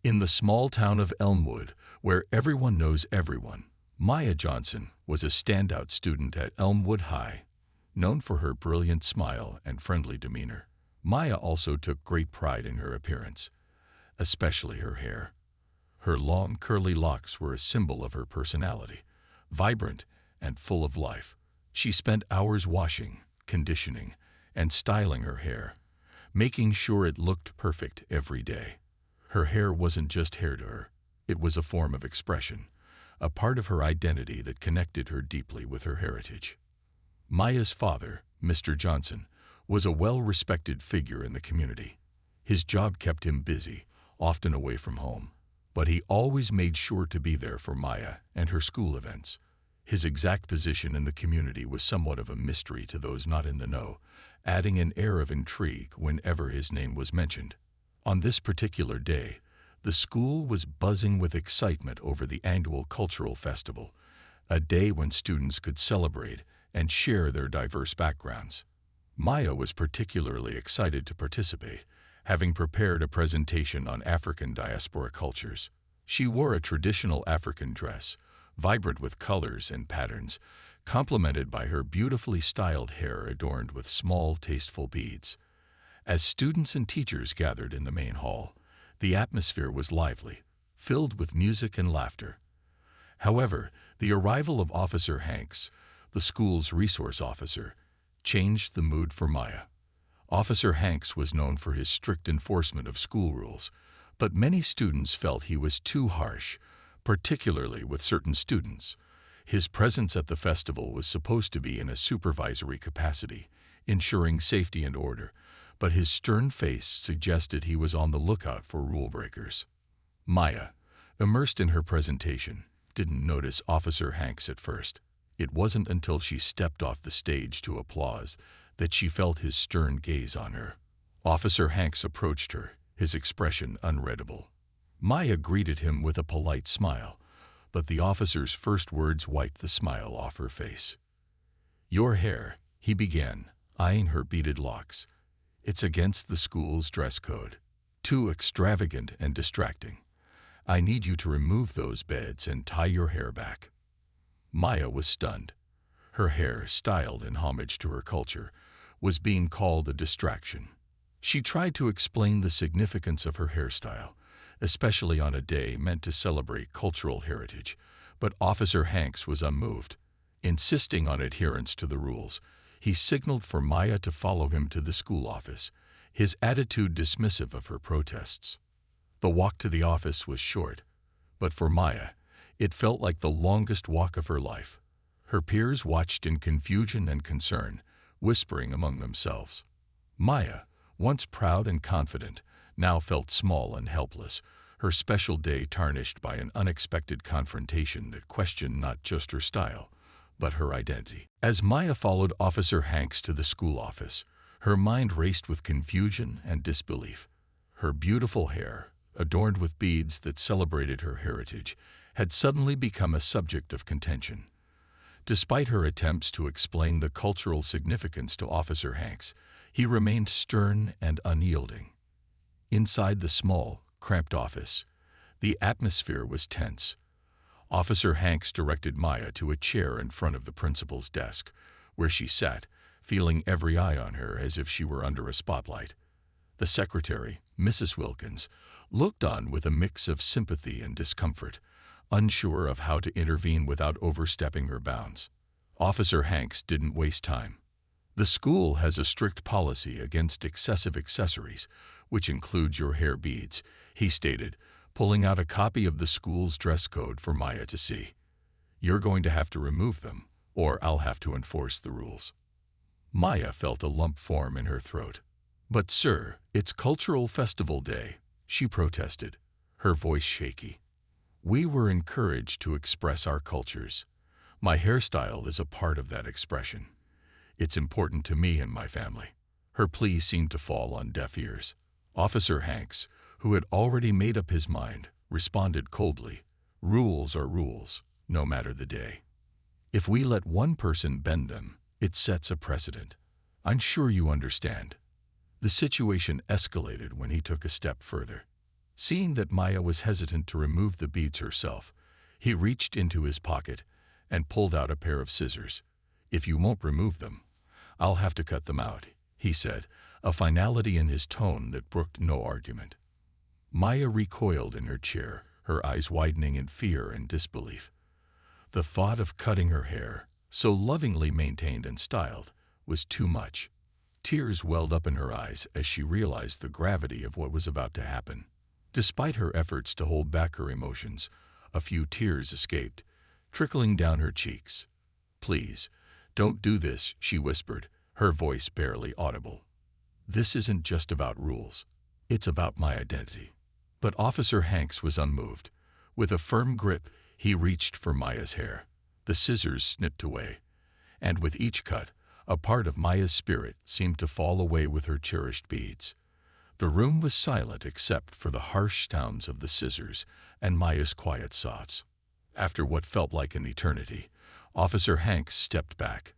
In the small town of Elmwood, where everyone knows everyone, Maya Johnson was a standout student at Elmwood High. Known for her brilliant smile and friendly demeanor, Maya also took great pride in her appearance, especially her hair. Her long, curly locks were a symbol of her personality, vibrant and full of life. She spent hours washing, conditioning, and styling her hair, making sure it looked perfect every day. Her hair wasn't just hair to her, it was a form of expression, a part of her identity that connected her deeply with her heritage. Maya's father, Mr. Johnson, was a well-respected figure in the community. His job kept him busy, often away from home, but he always made sure to be there for Maya and her school events. His exact position in the community was somewhat of a mystery to those not in the know, adding an air of intrigue whenever his name was mentioned. On this particular day, the school was buzzing with excitement over the annual cultural festival, a day when students could celebrate and share their diverse backgrounds. Maya was particularly excited to participate, having prepared a presentation on African diaspora cultures. She wore a traditional African dress, vibrant with colors and patterns, complemented by her beautifully styled hair adorned with small, tasteful beads. As students and teachers gathered in the main hall, the atmosphere was lively, filled with music and laughter. However, the arrival of Officer Hanks, the school's resource officer, changed the mood for Maya. Officer Hanks was known for his strict enforcement of school rules, but many students felt he was too harsh, particularly with certain students. His presence at the festival was supposed to be in a supervisory capacity, ensuring safety and order, but his stern face suggested he was on the lookout for rule breakers. Maya, immersed in her presentation, didn't notice Officer Hanks at first. It wasn't until she stepped off the stage to applause that she felt his stern gaze on her. Officer Hanks approached her, his expression unreadable. Maya greeted him with a polite smile, but the officer's first words wiped the smile off her face. "Your hair," he began, eyeing her beaded locks. "It's against the school's dress code. Too extravagant and distracting. I need you to remove those beds and tie your hair back." Maya was stunned. Her hair, styled in homage to her culture, was being called a distraction. She tried to explain the significance of her hairstyle, especially on a day meant to celebrate cultural heritage, but Officer Hanks was unmoved. Insisting on adherence to the rules, he signaled for Maya to follow him to the school office, his attitude dismissive of her protests. The walk to the office was short, but for Maya, it felt like the longest walk of her life. Her peers watched in confusion and concern, whispering among themselves. Maya, once proud and confident, now felt small and helpless, her special day tarnished by an unexpected confrontation that questioned not just her style, but her identity. As Maya followed Officer Hanks to the school office, her mind raced with confusion and disbelief. Her beautiful hair, adorned with beads that celebrated her heritage, had suddenly become a subject of contention. Despite her attempts to explain the cultural significance to Officer Hanks, he remained stern and unyielding. Inside the small, cramped office, the atmosphere was tense. Officer Hanks directed Maya to a chair in front of the principal's desk, where she sat, feeling every eye on her as if she were under a spotlight. The secretary, Mrs. Wilkins, looked on with a mix of sympathy and discomfort, unsure of how to intervene without overstepping her bounds. Officer Hanks didn't waste time. "The school has a strict policy against excessive accessories, which includes your hair beads," he stated, pulling out a copy of the school's dress code for Maya to see. "You're going to have to remove them, or I'll have to enforce the rules." Maya felt a lump form in her throat. "But sir, it's Cultural Festival Day," she protested, her voice shaky. "We were encouraged to express our cultures. My hairstyle is a part of that expression. It's important to me and my family." Her plea seemed to fall on deaf ears. Officer Hanks, who had already made up his mind, responded coldly, "Rules are rules, no matter the day. If we let one person bend them, it sets a precedent. I'm sure you understand." The situation escalated when he took a step further. Seeing that Maya was hesitant to remove the beads herself, he reached into his pocket and pulled out a pair of scissors. "If you won't remove them, I'll have to cut them out," he said, a finality in his tone that brooked no argument. Maya recoiled in her chair, her eyes widening in fear and disbelief. The thought of cutting her hair, so lovingly maintained and styled, was too much. Tears welled up in her eyes as she realized the gravity of what was about to happen. Despite her efforts to hold back her emotions, a few tears escaped, trickling down her cheeks. "Please, don't do this," she whispered, her voice barely audible. "This isn't just about rules. It's about my identity." But Officer Hanks was unmoved. With a firm grip, he reached for Maya's hair. The scissors snipped away, and with each cut, a part of Maya's spirit seemed to fall away with her cherished beads. The room was silent except for the harsh sounds of the scissors and Maya's quiet sobs. After what felt like an eternity, Officer Hanks stepped back,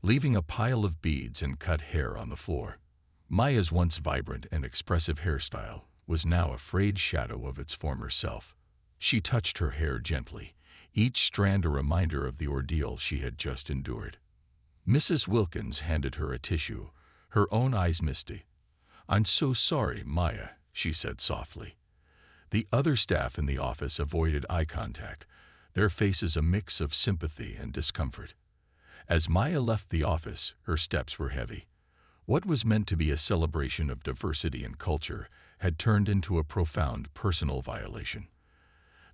leaving a pile of beads and cut hair on the floor. Maya's once vibrant and expressive hairstyle was now a frayed shadow of its former self. She touched her hair gently, each strand a reminder of the ordeal she had just endured. Mrs. Wilkins handed her a tissue, her own eyes misty. "I'm so sorry, Maya," she said softly. The other staff in the office avoided eye contact, their faces a mix of sympathy and discomfort. As Maya left the office, her steps were heavy. What was meant to be a celebration of diversity and culture had turned into a profound personal violation.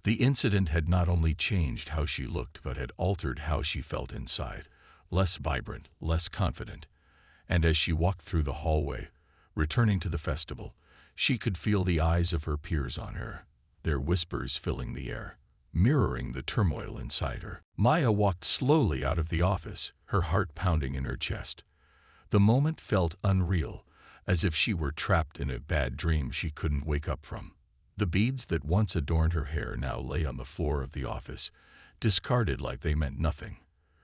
The incident had not only changed how she looked but had altered how she felt inside, less vibrant, less confident. And as she walked through the hallway, returning to the festival, she could feel the eyes of her peers on her, their whispers filling the air, mirroring the turmoil inside her. Maya walked slowly out of the office, her heart pounding in her chest. The moment felt unreal, as if she were trapped in a bad dream she couldn't wake up from. The beads that once adorned her hair now lay on the floor of the office, discarded like they meant nothing.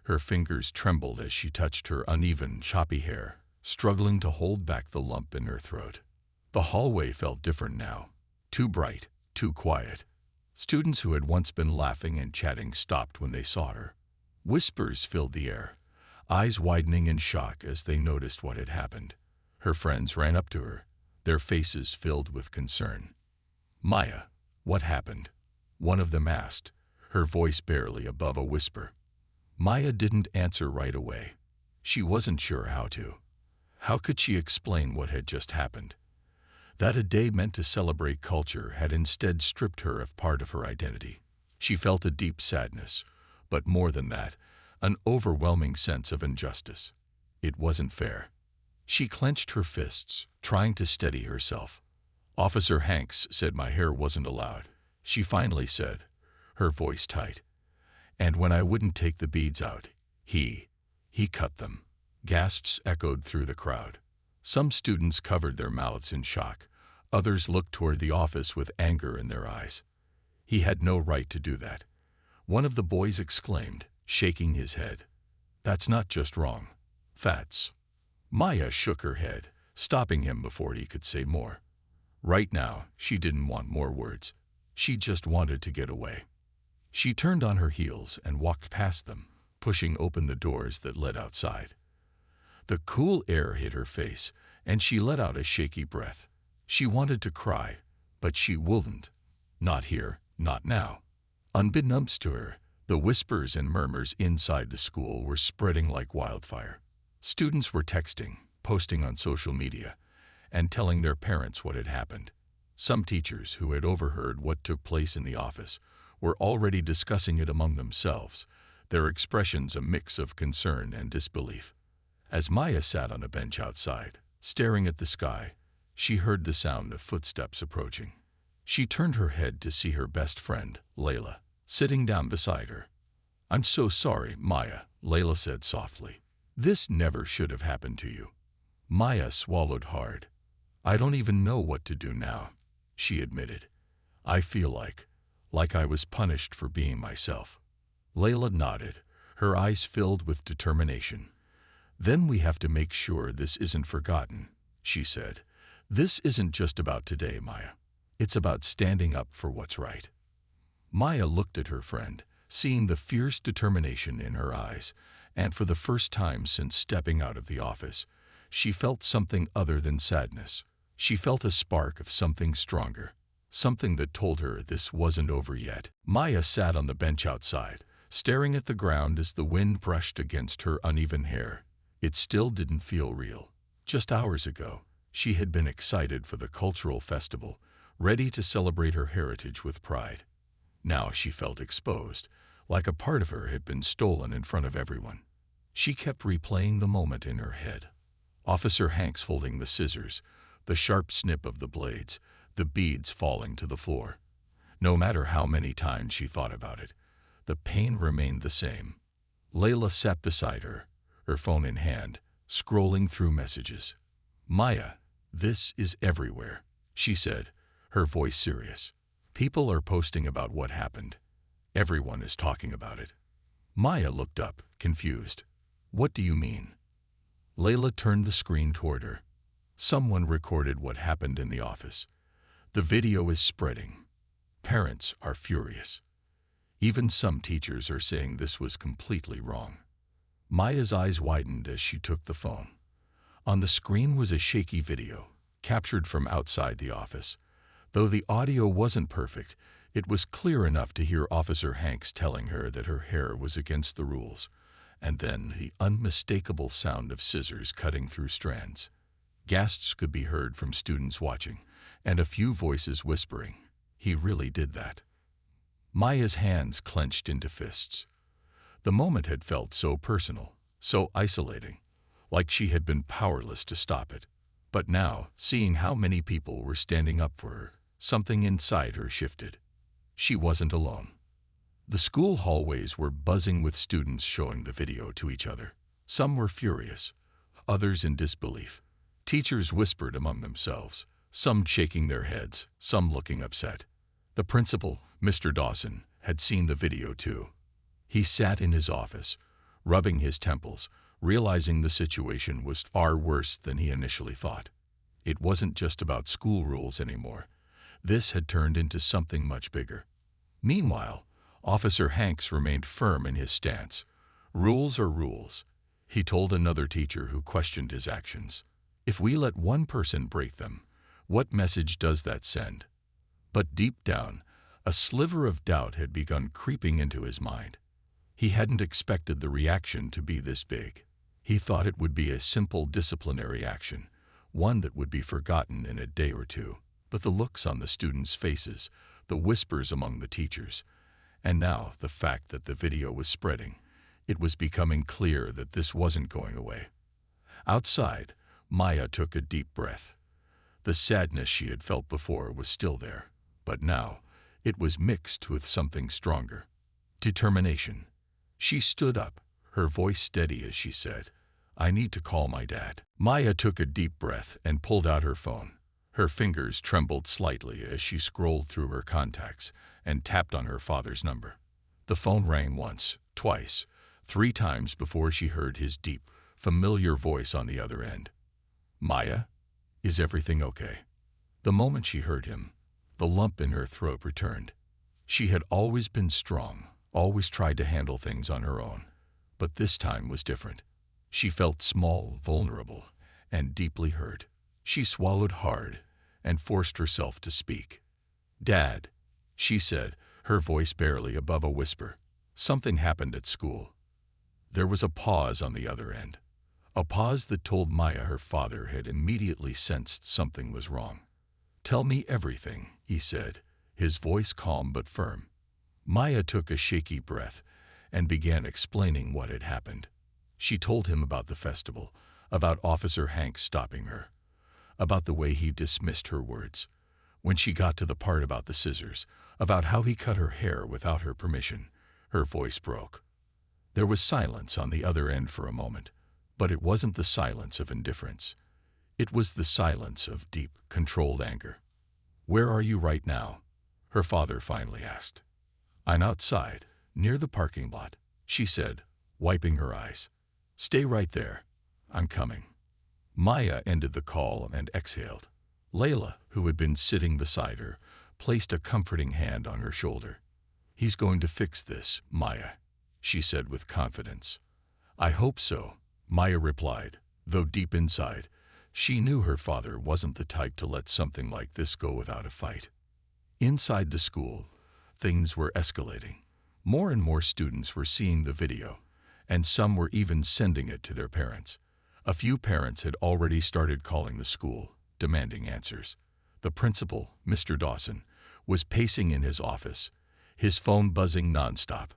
Her fingers trembled as she touched her uneven, choppy hair, struggling to hold back the lump in her throat. The hallway felt different now, too bright, too quiet. Students who had once been laughing and chatting stopped when they saw her. Whispers filled the air, eyes widening in shock as they noticed what had happened. Her friends ran up to her, their faces filled with concern. "Maya, what happened?" one of them asked, her voice barely above a whisper. Maya didn't answer right away. She wasn't sure how to. How could she explain what had just happened? That a day meant to celebrate culture had instead stripped her of part of her identity. She felt a deep sadness, but more than that, an overwhelming sense of injustice. It wasn't fair. She clenched her fists, trying to steady herself. "Officer Hanks said my hair wasn't allowed," she finally said, her voice tight. "And when I wouldn't take the beads out, he cut them." Gasps echoed through the crowd. Some students covered their mouths in shock. Others looked toward the office with anger in their eyes. "He had no right to do that," one of the boys exclaimed, shaking his head. "That's not just wrong. That's—" Maya shook her head, stopping him before he could say more. Right now, she didn't want more words. She just wanted to get away. She turned on her heels and walked past them, pushing open the doors that led outside. The cool air hit her face, and she let out a shaky breath. She wanted to cry, but she wouldn't. Not here, not now. Unbeknownst to her, the whispers and murmurs inside the school were spreading like wildfire. Students were texting, posting on social media, and telling their parents what had happened. Some teachers who had overheard what took place in the office were already discussing it among themselves, their expressions a mix of concern and disbelief. As Maya sat on a bench outside, staring at the sky, she heard the sound of footsteps approaching. She turned her head to see her best friend, Layla, sitting down beside her. "I'm so sorry, Maya," Layla said softly. "This never should have happened to you." Maya swallowed hard. "I don't even know what to do now," she admitted. "I feel like I was punished for being myself." Layla nodded, her eyes filled with determination. "Then we have to make sure this isn't forgotten," she said. "This isn't just about today, Maya. It's about standing up for what's right. Maya looked at her friend, seeing the fierce determination in her eyes, and for the first time since stepping out of the office, she felt something other than sadness. She felt a spark of something stronger, something that told her this wasn't over yet. Maya sat on the bench outside, staring at the ground as the wind brushed against her uneven hair. It still didn't feel real. Just hours ago, she had been excited for the cultural festival, ready to celebrate her heritage with pride. Now she felt exposed, like a part of her had been stolen in front of everyone. She kept replaying the moment in her head. Officer Hanks holding the scissors, the sharp snip of the blades, the beads falling to the floor. No matter how many times she thought about it, the pain remained the same. Layla sat beside her, her phone in hand, scrolling through messages. "Maya, this is everywhere," she said, her voice serious. "People are posting about what happened. Everyone is talking about it." Maya looked up, confused. "What do you mean?" Layla turned the screen toward her. "Someone recorded what happened in the office. The video is spreading. Parents are furious. Even some teachers are saying this was completely wrong." Maya's eyes widened as she took the phone. On the screen was a shaky video, captured from outside the office. Though the audio wasn't perfect, it was clear enough to hear Officer Hanks telling her that her hair was against the rules, and then the unmistakable sound of scissors cutting through strands. Gasps could be heard from students watching, and a few voices whispering, "He really did that." Maya's hands clenched into fists. The moment had felt so personal, so isolating, like she had been powerless to stop it. But now, seeing how many people were standing up for her, something inside her shifted. She wasn't alone. The school hallways were buzzing with students showing the video to each other. Some were furious, others in disbelief. Teachers whispered among themselves, some shaking their heads, some looking upset. The principal, Mr. Dawson, had seen the video too. He sat in his office, rubbing his temples, realizing the situation was far worse than he initially thought. It wasn't just about school rules anymore. This had turned into something much bigger. Meanwhile, Officer Hanks remained firm in his stance. "Rules are rules," he told another teacher who questioned his actions. "If we let one person break them, what message does that send?" But deep down, a sliver of doubt had begun creeping into his mind. He hadn't expected the reaction to be this big. He thought it would be a simple disciplinary action, one that would be forgotten in a day or two. But the looks on the students' faces, the whispers among the teachers, and now the fact that the video was spreading, it was becoming clear that this wasn't going away. Outside, Maya took a deep breath. The sadness she had felt before was still there, but now it was mixed with something stronger. Determination. She stood up, her voice steady as she said, "I need to call my dad." Maya took a deep breath and pulled out her phone. Her fingers trembled slightly as she scrolled through her contacts and tapped on her father's number. The phone rang once, twice, 3 times before she heard his deep, familiar voice on the other end. "Maya, is everything okay?" The moment she heard him, the lump in her throat returned. She had always been strong, always tried to handle things on her own, but this time was different. She felt small, vulnerable, and deeply hurt. She swallowed hard and forced herself to speak. "Dad," she said, her voice barely above a whisper. "Something happened at school." There was a pause on the other end, a pause that told Maya her father had immediately sensed something was wrong. "Tell me everything," he said, his voice calm but firm. Maya took a shaky breath and began explaining what had happened. She told him about the festival, about Officer Hanks stopping her, about the way he dismissed her words. When she got to the part about the scissors, about how he cut her hair without her permission, her voice broke. There was silence on the other end for a moment, but it wasn't the silence of indifference. It was the silence of deep, controlled anger. "Where are you right now?" her father finally asked. "I'm outside, near the parking lot," she said, wiping her eyes. "Stay right there. I'm coming." Maya ended the call and exhaled. Layla, who had been sitting beside her, placed a comforting hand on her shoulder. "He's going to fix this, Maya," she said with confidence. "I hope so," Maya replied, though deep inside, she knew her father wasn't the type to let something like this go without a fight. Inside the school, things were escalating. More and more students were seeing the video, and some were even sending it to their parents. A few parents had already started calling the school, demanding answers. The principal, Mr. Dawson, was pacing in his office, his phone buzzing nonstop.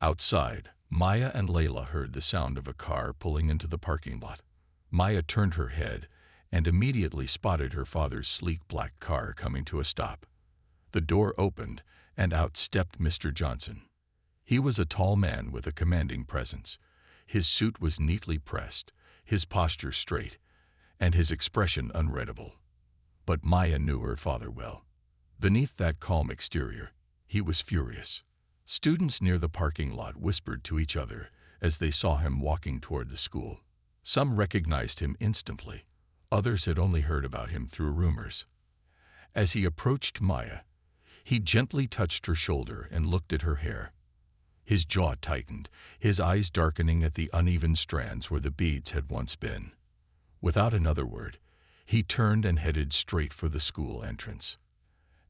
Outside, Maya and Layla heard the sound of a car pulling into the parking lot. Maya turned her head and immediately spotted her father's sleek black car coming to a stop. The door opened, and out stepped Mr. Johnson. He was a tall man with a commanding presence. His suit was neatly pressed, his posture straight, and his expression unreadable. But Maya knew her father well. Beneath that calm exterior, he was furious. Students near the parking lot whispered to each other as they saw him walking toward the school. Some recognized him instantly. Others had only heard about him through rumors. As he approached Maya, he gently touched her shoulder and looked at her hair. His jaw tightened, his eyes darkening at the uneven strands where the beads had once been. Without another word, he turned and headed straight for the school entrance.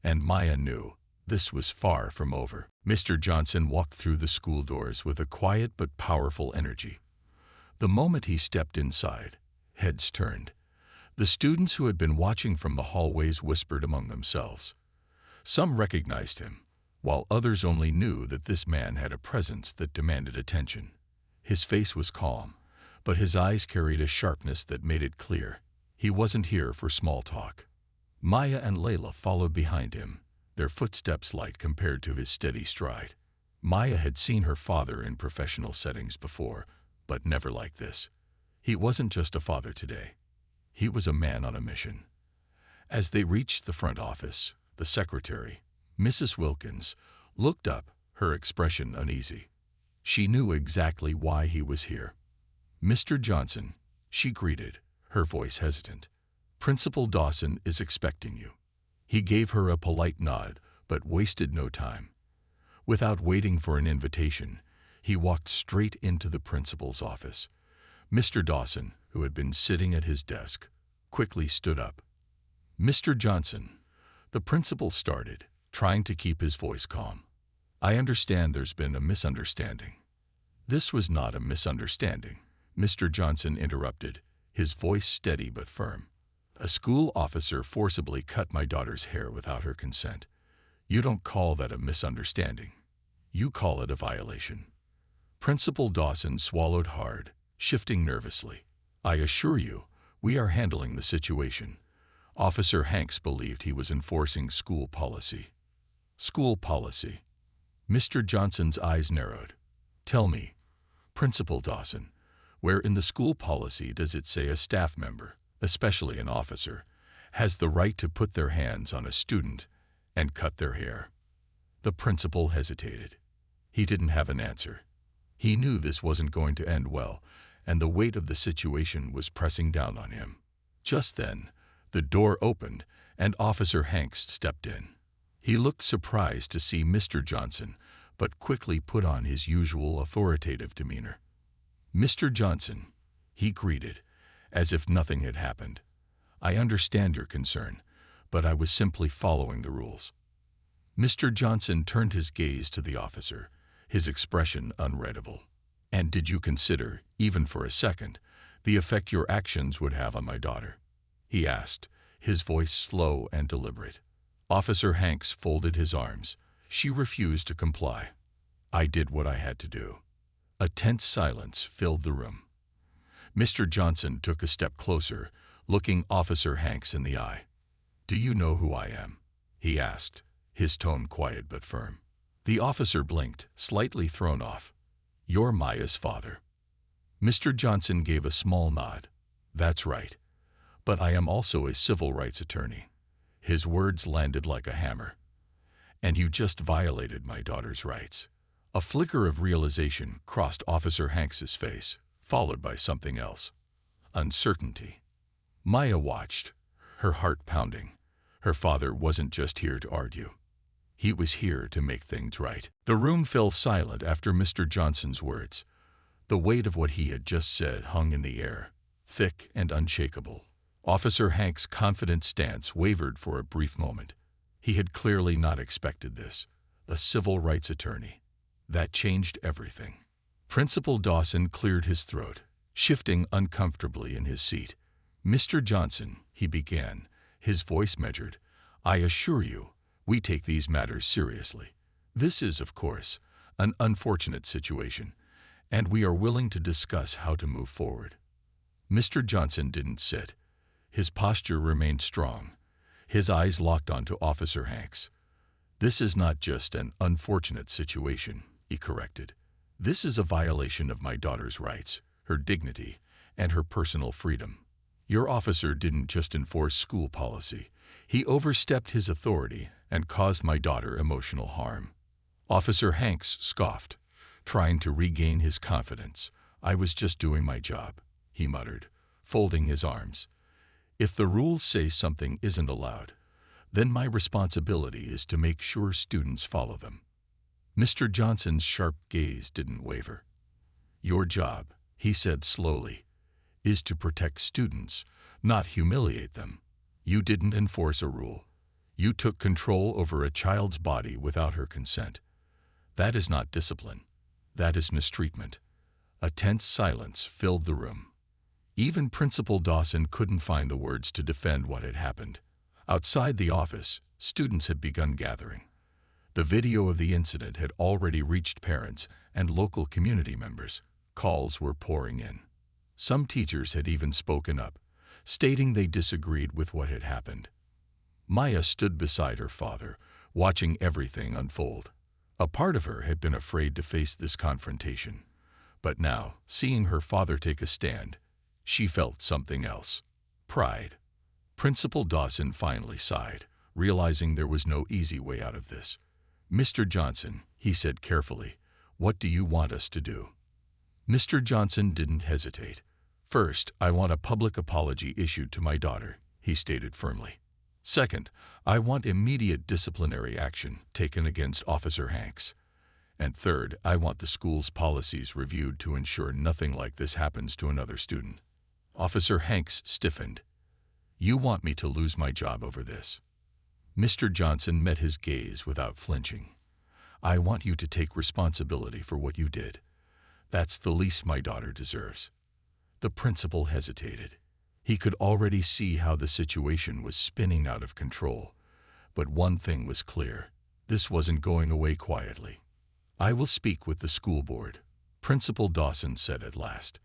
And Maya knew this was far from over. Mr. Johnson walked through the school doors with a quiet but powerful energy. The moment he stepped inside, heads turned. The students who had been watching from the hallways whispered among themselves. Some recognized him, while others only knew that this man had a presence that demanded attention. His face was calm, but his eyes carried a sharpness that made it clear he wasn't here for small talk. Maya and Layla followed behind him, their footsteps light compared to his steady stride. Maya had seen her father in professional settings before, but never like this. He wasn't just a father today. He was a man on a mission. As they reached the front office, the secretary, Mrs. Wilkins, looked up, her expression uneasy. She knew exactly why he was here. "Mr. Johnson," she greeted, her voice hesitant. "Principal Dawson is expecting you." He gave her a polite nod, but wasted no time. Without waiting for an invitation, he walked straight into the principal's office. Mr. Dawson, who had been sitting at his desk, quickly stood up. "Mr. Johnson," the principal started, trying to keep his voice calm. "I understand there's been a misunderstanding." "This was not a misunderstanding," Mr. Johnson interrupted, his voice steady but firm. "A school officer forcibly cut my daughter's hair without her consent. You don't call that a misunderstanding. You call it a violation." Principal Dawson swallowed hard, shifting nervously. "I assure you, we are handling the situation." Officer Hanks believed he was enforcing school policy. School policy. Mr. Johnson's eyes narrowed. "Tell me, Principal Dawson, where in the school policy does it say a staff member, especially an officer, has the right to put their hands on a student and cut their hair?" The principal hesitated. He didn't have an answer. He knew this wasn't going to end well, and the weight of the situation was pressing down on him. Just then, the door opened, and Officer Hanks stepped in. He looked surprised to see Mr. Johnson, but quickly put on his usual authoritative demeanor. "Mr. Johnson," he greeted, as if nothing had happened. "I understand your concern, but I was simply following the rules." Mr. Johnson turned his gaze to the officer, his expression unreadable. "And did you consider, even for a second, the effect your actions would have on my daughter?" he asked, his voice slow and deliberate. Officer Hanks folded his arms. She refused to comply. "I did what I had to do." A tense silence filled the room. Mr. Johnson took a step closer, looking Officer Hanks in the eye. "Do you know who I am?" he asked, his tone quiet but firm. The officer blinked, slightly thrown off. "You're Maya's father." Mr. Johnson gave a small nod. "That's right. But I am also a civil rights attorney." His words landed like a hammer. "And you just violated my daughter's rights." A flicker of realization crossed Officer Hanks's face, followed by something else. Uncertainty. Maya watched, her heart pounding, Her father wasn't just here to argue. He was here to make things right. The room fell silent after Mr. Johnson's words. The weight of what he had just said hung in the air, thick and unshakable. Officer Hank's confident stance wavered for a brief moment. He had clearly not expected this. A civil rights attorney. That changed everything. Principal Dawson cleared his throat, shifting uncomfortably in his seat. "Mr. Johnson," he began, his voice measured, "I assure you, we take these matters seriously. This is, of course, an unfortunate situation, and we are willing to discuss how to move forward." Mr. Johnson didn't sit. His posture remained strong. His eyes locked onto Officer Hanks. "This is not just an unfortunate situation," he corrected. "This is a violation of my daughter's rights, her dignity, and her personal freedom. Your officer didn't just enforce school policy. He overstepped his authority and caused my daughter emotional harm." Officer Hanks scoffed, trying to regain his confidence. "I was just doing my job," he muttered, folding his arms. "If the rules say something isn't allowed, then my responsibility is to make sure students follow them." Mr. Johnson's sharp gaze didn't waver. "Your job," he said slowly, "is to protect students, not humiliate them. You didn't enforce a rule. You took control over a child's body without her consent. That is not discipline. That is mistreatment." A tense silence filled the room. Even Principal Dawson couldn't find the words to defend what had happened. Outside the office, students had begun gathering. The video of the incident had already reached parents and local community members. Calls were pouring in. Some teachers had even spoken up, stating they disagreed with what had happened. Maya stood beside her father, watching everything unfold. A part of her had been afraid to face this confrontation. But now, seeing her father take a stand, she felt something else. Pride. Principal Dawson finally sighed, realizing there was no easy way out of this. "Mr. Johnson," he said carefully, "what do you want us to do?" Mr. Johnson didn't hesitate. "First, I want a public apology issued to my daughter," he stated firmly. "Second, I want immediate disciplinary action taken against Officer Hanks. And third, I want the school's policies reviewed to ensure nothing like this happens to another student." Officer Hanks stiffened. "You want me to lose my job over this?" Mr. Johnson met his gaze without flinching. "I want you to take responsibility for what you did. That's the least my daughter deserves." The principal hesitated. He could already see how the situation was spinning out of control. But one thing was clear. This wasn't going away quietly. "I will speak with the school board," Principal Dawson said at last,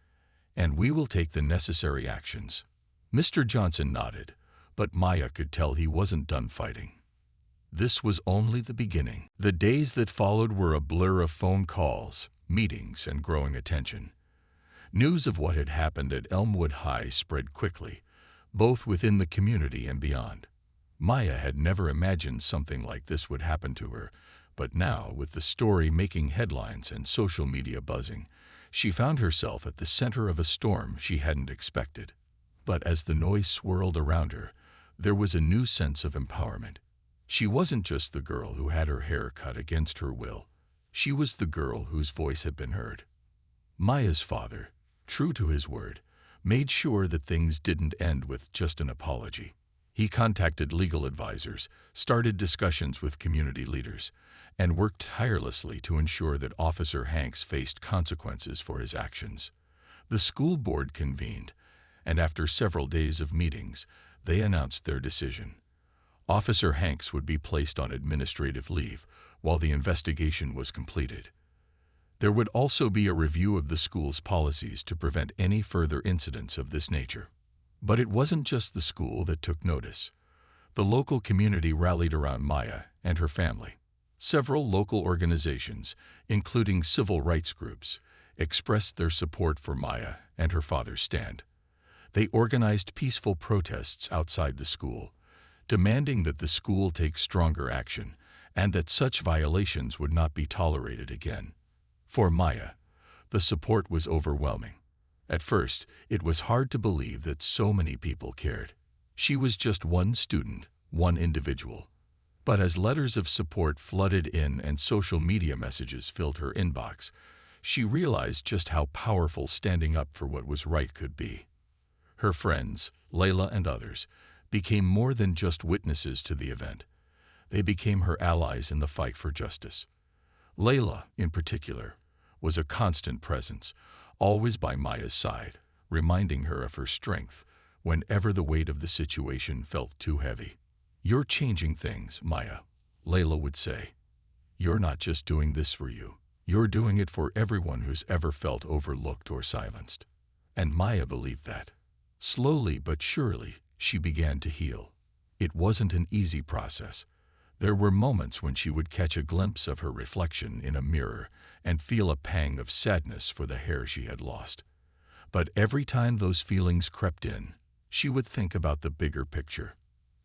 "and we will take the necessary actions." Mr. Johnson nodded, but Maya could tell he wasn't done fighting. This was only the beginning. The days that followed were a blur of phone calls, meetings, and growing attention. News of what had happened at Elmwood High spread quickly, both within the community and beyond. Maya had never imagined something like this would happen to her, but now, with the story making headlines and social media buzzing, she found herself at the center of a storm she hadn't expected. But as the noise swirled around her, there was a new sense of empowerment. She wasn't just the girl who had her hair cut against her will. She was the girl whose voice had been heard. Maya's father, true to his word, made sure that things didn't end with just an apology. He contacted legal advisors, started discussions with community leaders, and worked tirelessly to ensure that Officer Hanks faced consequences for his actions. The school board convened, and after several days of meetings, they announced their decision. Officer Hanks would be placed on administrative leave while the investigation was completed. There would also be a review of the school's policies to prevent any further incidents of this nature. But it wasn't just the school that took notice. The local community rallied around Maya and her family. Several local organizations, including civil rights groups, expressed their support for Maya and her father's stand. They organized peaceful protests outside the school, demanding that the school take stronger action and that such violations would not be tolerated again. For Maya, the support was overwhelming. At first, it was hard to believe that so many people cared. She was just one student, one individual. But as letters of support flooded in and social media messages filled her inbox, she realized just how powerful standing up for what was right could be. Her friends, Layla and others, became more than just witnesses to the event. They became her allies in the fight for justice. Layla, in particular, was a constant presence, always by Maya's side, reminding her of her strength whenever the weight of the situation felt too heavy. "You're changing things, Maya," Layla would say. "You're not just doing this for you. You're doing it for everyone who's ever felt overlooked or silenced." And Maya believed that. Slowly but surely, she began to heal. It wasn't an easy process. There were moments when she would catch a glimpse of her reflection in a mirror and feel a pang of sadness for the hair she had lost. But every time those feelings crept in, she would think about the bigger picture.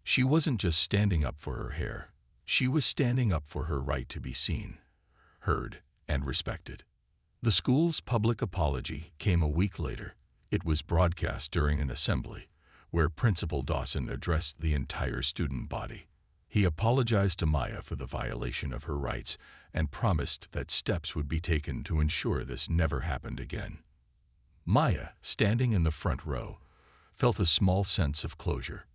She wasn't just standing up for her hair. She was standing up for her right to be seen, heard, and respected. The school's public apology came a week later. It was broadcast during an assembly, where Principal Dawson addressed the entire student body. He apologized to Maya for the violation of her rights and promised that steps would be taken to ensure this never happened again. Maya, standing in the front row, felt a small sense of closure.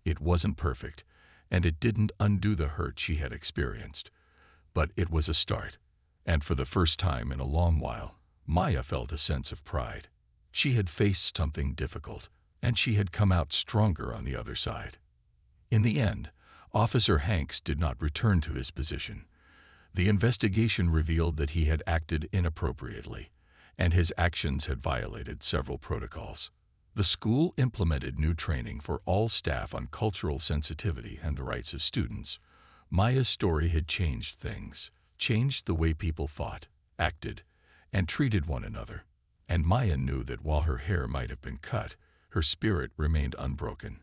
It wasn't perfect, and it didn't undo the hurt she had experienced. But it was a start, and for the first time in a long while, Maya felt a sense of pride. She had faced something difficult, and she had come out stronger on the other side. In the end, Officer Hanks did not return to his position. The investigation revealed that he had acted inappropriately, and his actions had violated several protocols. The school implemented new training for all staff on cultural sensitivity and the rights of students. Maya's story had changed things, changed the way people thought, acted, and treated one another. And Maya knew that while her hair might have been cut, her spirit remained unbroken.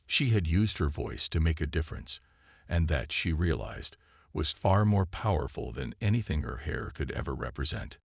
She had used her voice to make a difference, and that, she realized, was far more powerful than anything her hair could ever represent.